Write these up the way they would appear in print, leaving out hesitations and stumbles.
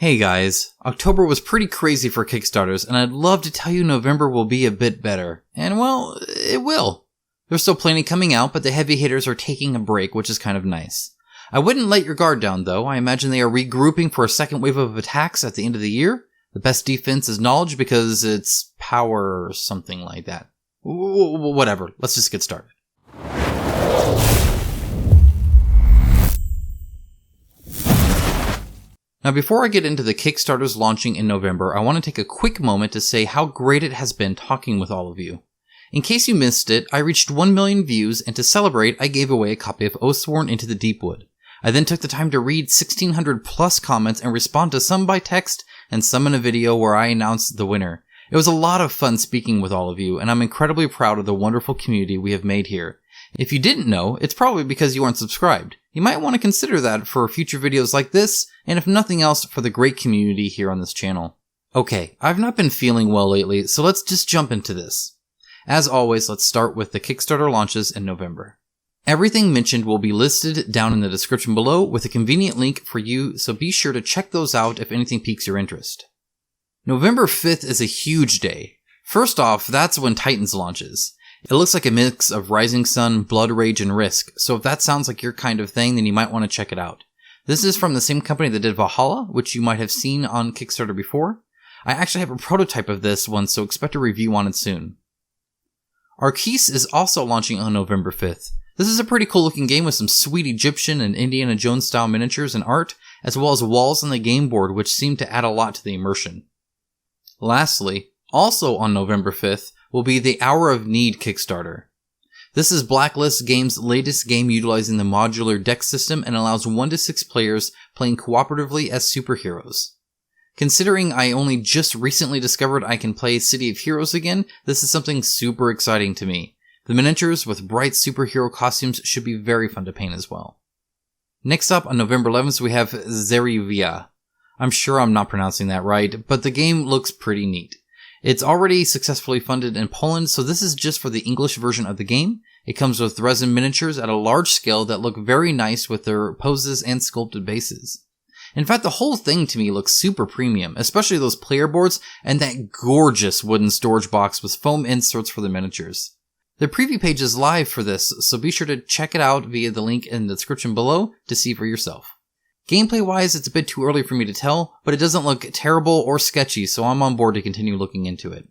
Hey guys, October was pretty crazy for Kickstarters, and I'd love to tell you November will be a bit better. And well, it will. There's still plenty coming out, but the heavy hitters are taking a break, which is kind of nice. I wouldn't let your guard down though. I imagine they are regrouping for a second wave of attacks at the end of the year. The best defense is knowledge because it's power or something like that. Whatever, let's just get started. Now before I get into the Kickstarters launching in November, I want to take a quick moment to say how great it has been talking with all of you. In case you missed it, I reached 1 million views, and to celebrate, I gave away a copy of Oathsworn Into the Deepwood. I then took the time to read 1,600 plus comments and respond to some by text and some in a video where I announced the winner. It was a lot of fun speaking with all of you, and I'm incredibly proud of the wonderful community we have made here. If you didn't know, it's probably because you aren't subscribed. You might want to consider that for future videos like this, and if nothing else, for the great community here on this channel. Okay, I've not been feeling well lately, so let's just jump into this. As always, let's start with the Kickstarter launches in November. Everything mentioned will be listed down in the description below with a convenient link for you, so be sure to check those out if anything piques your interest. November 5th is a huge day. First off, that's when Titans launches. It looks like a mix of Rising Sun, Blood Rage, and Risk, so if that sounds like your kind of thing, then you might want to check it out. This is from the same company that did Valhalla, which you might have seen on Kickstarter before. I actually have a prototype of this one, so expect a review on it soon. Arceus is also launching on November 5th. This is a pretty cool looking game with some sweet Egyptian and Indiana Jones style miniatures and art, as well as walls on the game board which seem to add a lot to the immersion. Lastly, also on November 5th, will be the Hour of Need Kickstarter. This is Blacklist Games' latest game utilizing the modular deck system and allows 1 to 6 players playing cooperatively as superheroes. Considering I only just recently discovered I can play City of Heroes again, this is something super exciting to me. The miniatures with bright superhero costumes should be very fun to paint as well. Next up on November 11th we have Zerivia. I'm sure I'm not pronouncing that right, but the game looks pretty neat. It's already successfully funded in Poland, so this is just for the English version of the game. It comes with resin miniatures at a large scale that look very nice with their poses and sculpted bases. In fact, the whole thing to me looks super premium, especially those player boards and that gorgeous wooden storage box with foam inserts for the miniatures. The preview page is live for this, so be sure to check it out via the link in the description below to see for yourself. Gameplay wise, it's a bit too early for me to tell, but it doesn't look terrible or sketchy, so I'm on board to continue looking into it.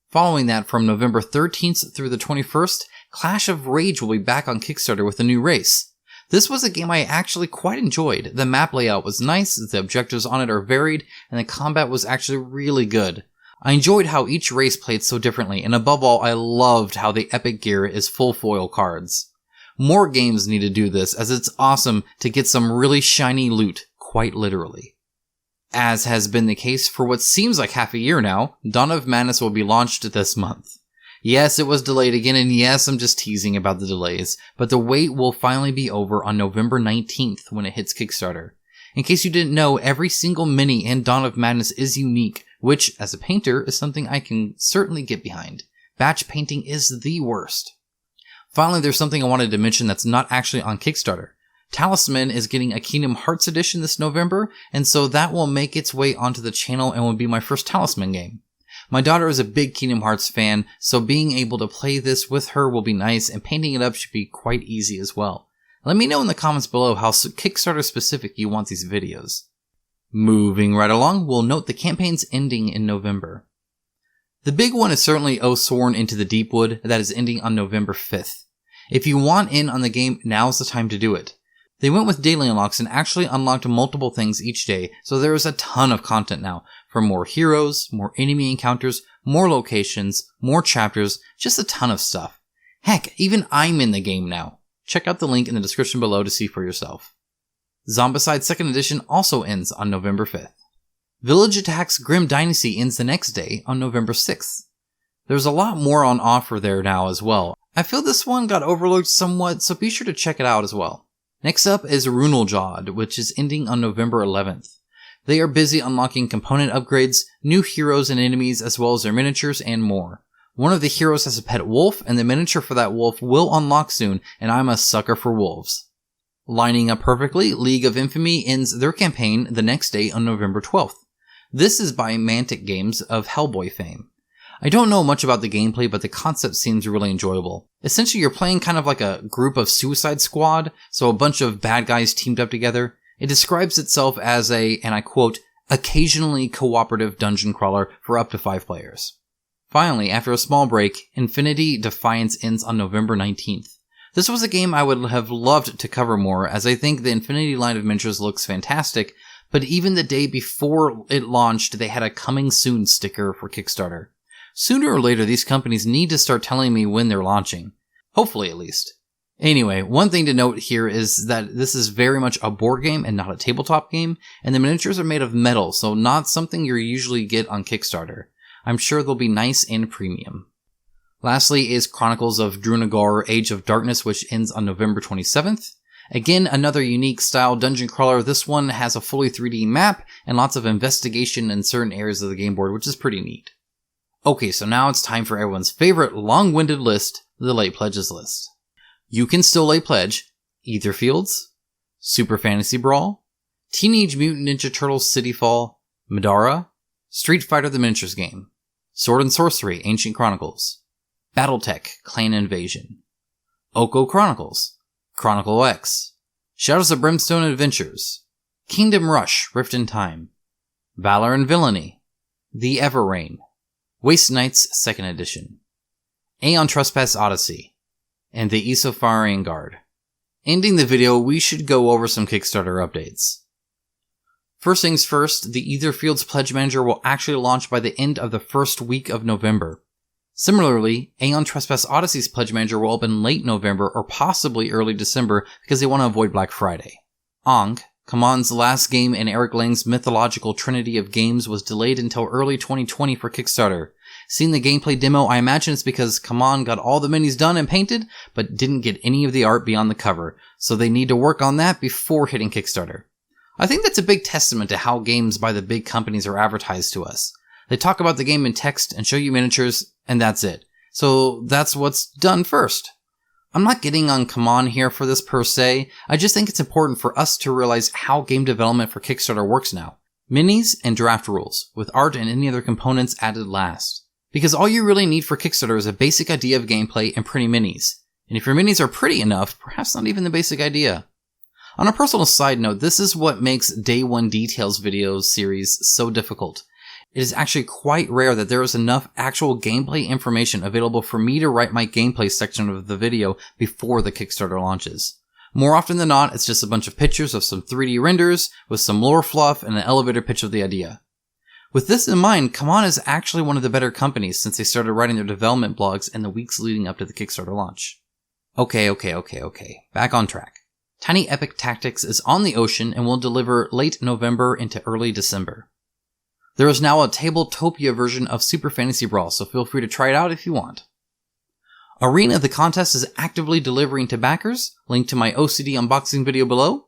Following that, from November 13th through the 21st, Clash of Rage will be back on Kickstarter with a new race. This was a game I actually quite enjoyed. The map layout was nice, the objectives on it are varied, and the combat was actually really good. I enjoyed how each race played so differently, and above all, I loved how the epic gear is full foil cards. More games need to do this, as it's awesome to get some really shiny loot, quite literally. As has been the case for what seems like half a year now, Dawn of Madness will be launched this month. Yes, it was delayed again, and yes, I'm just teasing about the delays, but the wait will finally be over on November 19th when it hits Kickstarter. In case you didn't know, every single mini in Dawn of Madness is unique, which, as a painter, is something I can certainly get behind. Batch painting is the worst. Finally, there's something I wanted to mention that's not actually on Kickstarter. Talisman is getting a Kingdom Hearts edition this November, and so that will make its way onto the channel and will be my first Talisman game. My daughter is a big Kingdom Hearts fan, so being able to play this with her will be nice, and painting it up should be quite easy as well. Let me know in the comments below how Kickstarter specific you want these videos. Moving right along, we'll note the campaign's ending in November. The big one is certainly Oathsworn Into the Deepwood, that is ending on November 5th. If you want in on the game, now's the time to do it. They went with daily unlocks and actually unlocked multiple things each day, so there is a ton of content now, from more heroes, more enemy encounters, more locations, more chapters, just a ton of stuff. Heck, even I'm in the game now. Check out the link in the description below to see for yourself. Zombicide 2nd Edition also ends on November 5th. Village Attack's Grim Dynasty ends the next day on November 6th. There's a lot more on offer there now as well. I feel this one got overlooked somewhat, so be sure to check it out as well. Next up is Runeljaw, which is ending on November 11th. They are busy unlocking component upgrades, new heroes and enemies, as well as their miniatures and more. One of the heroes has a pet wolf, and the miniature for that wolf will unlock soon, and I'm a sucker for wolves. Lining up perfectly, League of Infamy ends their campaign the next day on November 12th. This is by Mantic Games of Hellboy fame. I don't know much about the gameplay, but the concept seems really enjoyable. Essentially, you're playing kind of like a group of Suicide Squad, so a bunch of bad guys teamed up together. It describes itself as a, and I quote, occasionally cooperative dungeon crawler for up to 5 players. Finally, after a small break, Infinity Defiance ends on November 19th. This was a game I would have loved to cover more, as I think the Infinity line of miniatures looks fantastic, but even the day before it launched, they had a coming soon sticker for Kickstarter. Sooner or later, these companies need to start telling me when they're launching. Hopefully, at least. Anyway, one thing to note here is that this is very much a board game and not a tabletop game, and the miniatures are made of metal, so not something you usually get on Kickstarter. I'm sure they'll be nice and premium. Lastly is Chronicles of Drunagor Age of Darkness, which ends on November 27th. Again, another unique style dungeon crawler. This one has a fully 3D map and lots of investigation in certain areas of the game board, which is pretty neat. Okay, so now it's time for everyone's favorite long-winded list, the late pledges list. You can still late pledge Aetherfields, Super Fantasy Brawl, Teenage Mutant Ninja Turtles City Fall, Madara, Street Fighter the Miniatures Game, Sword and Sorcery Ancient Chronicles, Battletech Clan Invasion, Oko Chronicles, Chronicle X, Shadows of Brimstone Adventures, Kingdom Rush Rift in Time, Valor and Villainy, The Everrain, Waste Knights 2nd Edition, Aeon Trespass Odyssey, and the Isofarian Guard. Ending the video, we should go over some Kickstarter updates. First things first, the Aetherfields Pledge Manager will actually launch by the end of the first week of November. Similarly, Aeon Trespass Odyssey's Pledge Manager will open late November or possibly early December because they want to avoid Black Friday. Ankh, CMON's last game in Eric Lang's mythological trinity of games, was delayed until early 2020 for Kickstarter. Seeing the gameplay demo, I imagine it's because CMON got all the minis done and painted, but didn't get any of the art beyond the cover, so they need to work on that before hitting Kickstarter. I think that's a big testament to how games by the big companies are advertised to us. They talk about the game in text and show you miniatures, and that's it. So that's what's done first. I'm not getting on CMON here for this per se, I just think it's important for us to realize how game development for Kickstarter works now. Minis and draft rules, with art and any other components added last. Because all you really need for Kickstarter is a basic idea of gameplay and pretty minis. And if your minis are pretty enough, perhaps not even the basic idea. On a personal side note, this is what makes Day 1 Details videos series so difficult. It is actually quite rare that there is enough actual gameplay information available for me to write my gameplay section of the video before the Kickstarter launches. More often than not, it's just a bunch of pictures of some 3D renders with some lore fluff and an elevator pitch of the idea. With this in mind, CMON is actually one of the better companies since they started writing their development blogs in the weeks leading up to the Kickstarter launch. Okay. Back on track. Tiny Epic Tactics is on the ocean and will deliver late November into early December. There is now a Tabletopia version of Super Fantasy Brawl, so feel free to try it out if you want. Arena the contest is actively delivering to backers, link to my OCD unboxing video below.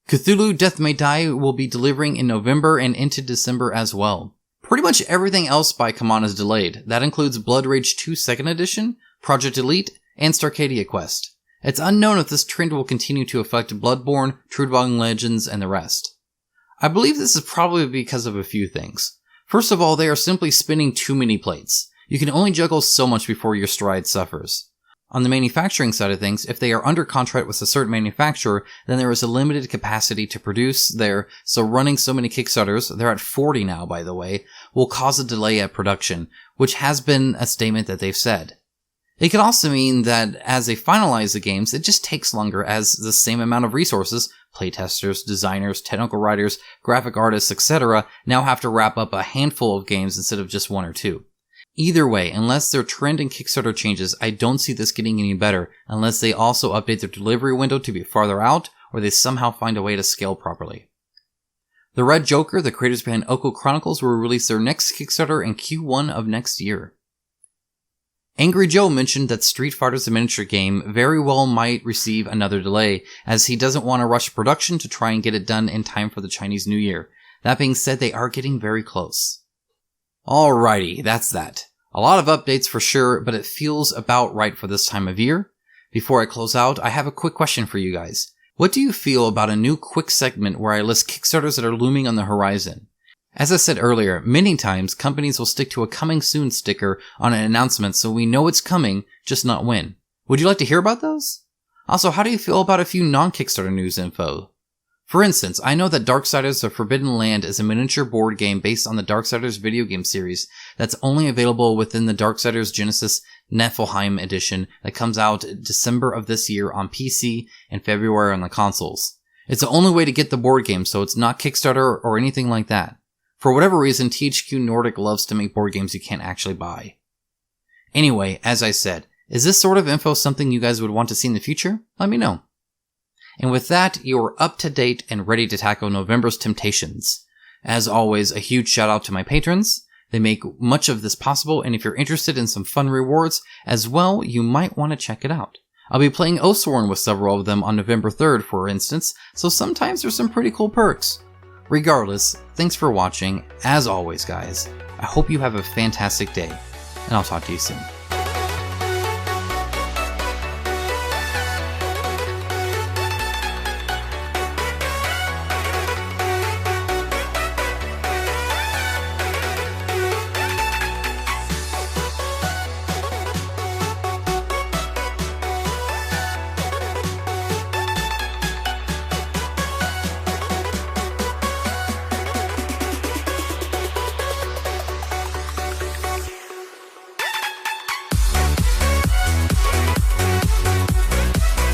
Cthulhu Death May Die will be delivering in November and into December as well. Pretty much everything else by CMON is delayed. That includes Blood Rage 2 2nd Edition, Project Elite, and Starcadia Quest. It's unknown if this trend will continue to affect Bloodborne, Trudvang Legends, and the rest. I believe this is probably because of a few things. First of all, they are simply spinning too many plates. You can only juggle so much before your stride suffers. On the manufacturing side of things, if they are under contract with a certain manufacturer, then there is a limited capacity to produce there, so running so many Kickstarters, they're at 40 now by the way, will cause a delay at production, which has been a statement that they've said. It could also mean that as they finalize the games, it just takes longer as the same amount of resources, playtesters, designers, technical writers, graphic artists, etc., now have to wrap up a handful of games instead of just 1 or 2. Either way, unless their trend in Kickstarter changes, I don't see this getting any better unless they also update their delivery window to be farther out or they somehow find a way to scale properly. The Red Joker, the creators behind Oko Chronicles, will release their next Kickstarter in Q1 of next year. Angry Joe mentioned that Street Fighter the Miniature Game very well might receive another delay, as he doesn't want to rush production to try and get it done in time for the Chinese New Year. That being said, they are getting very close. Alrighty, that's that. A lot of updates for sure, but it feels about right for this time of year. Before I close out, I have a quick question for you guys. What do you feel about a new quick segment where I list Kickstarters that are looming on the horizon? As I said earlier, many times companies will stick to a coming soon sticker on an announcement so we know it's coming, just not when. Would you like to hear about those? Also, how do you feel about a few non-Kickstarter news info? For instance, I know that Darksiders The Forbidden Land is a miniature board game based on the Darksiders video game series that's only available within the Darksiders Genesis Niflheim edition that comes out December of this year on PC and February on the consoles. It's the only way to get the board game, so it's not Kickstarter or anything like that. For whatever reason, THQ Nordic loves to make board games you can't actually buy. Anyway, as I said, is this sort of info something you guys would want to see in the future? Let me know. And with that, you're up to date and ready to tackle November's temptations. As always, a huge shout out to my patrons. They make much of this possible, and if you're interested in some fun rewards as well, you might want to check it out. I'll be playing Oathsworn with several of them on November 3rd, for instance, so sometimes there's some pretty cool perks. Regardless, thanks for watching. As always, guys, I hope you have a fantastic day, and I'll talk to you soon.